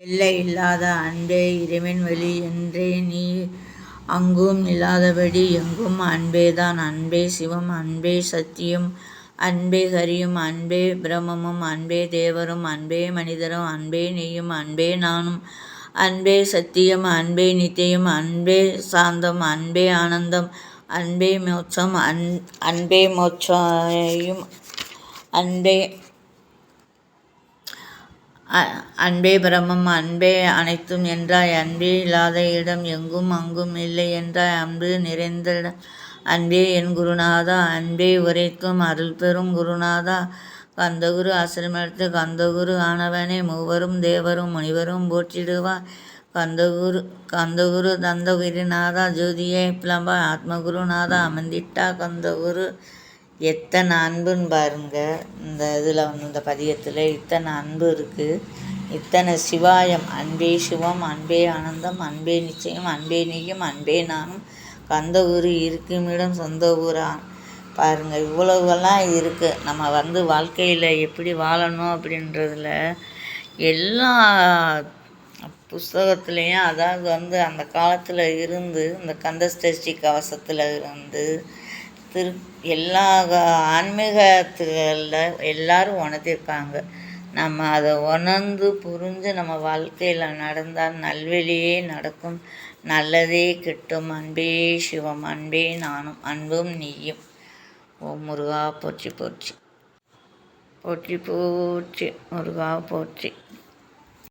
எல்லை இல்லாத அன்பே இறைவன் வழி என்றே நீ அங்கும் இல்லாதபடி எங்கும் அன்பேதான். அன்பே சிவம், அன்பே சத்தியம், அன்பே ஹரியும், அன்பே பிரம்மமும், அன்பே தேவரும், அன்பே மனிதரும், அன்பே நீயும், அன்பே நானும், அன்பே சத்தியம், அன்பே நித்தியம், அன்பே சாந்தம், அன்பே ஆனந்தம், அன்பே மோட்சம், அன்பே மோட்சம், அன்பே பிரம்மம், அன்பே அனைத்தும் என்றாய். அன்பே இல்லாத இடம் எங்கும் அங்கும் இல்லை என்றாய். அன்பு நிறைந்த அன்பே என் குருநாதா, அன்பே உரைக்கும் அருள் பெரும் குருநாதா. கந்தகுரு ஆசிரமத்து கந்தகுரு ஆனவனே, மூவரும் தேவரும் முனிவரும் போற்றிடுவார். கந்தகுரு தந்தகிரிநாதா, ஜோதியே பிளம்பா ஆத்மகுருநாதா, அமர்ந்திட்டா கந்தகுரு. எத்தனை அன்புன்னு பாருங்க. இந்த இதில் இந்த பதியத்தில் இத்தனை அன்பு இருக்குது, இத்தனை சிவாயம். அன்பே சிவம், அன்பே ஆனந்தம், அன்பே நிச்சயம், அன்பே நீயும், அன்பே நானும், கந்தகுரு இருக்குமிடம் சொந்த ஊரான். பாருங்கள், இவ்வளவுலாம் இருக்குது. நம்ம வாழ்க்கையில் எப்படி வாழணும் அப்படின்றதுல எல்லா புஸ்தகத்துலேயும், அதாவது அந்த காலத்தில் இருந்து இந்த கந்தசஷ்டி கவசத்தில் இருந்து எல்லா ஆன்மீகத்துகளில் எல்லாரும் உணர்த்திருக்காங்க. நம்ம அதை உணர்ந்து புரிஞ்சு நம்ம வாழ்க்கையில் நடந்தால் நல்வழியே நடக்கும், நல்லதே கிட்டும். அன்பே சிவம், அன்பே நானும், அன்பும் நீயும். ஓம் முருகா போற்றி போற்றி, போற்றி போற்றி, முருகா போற்றி.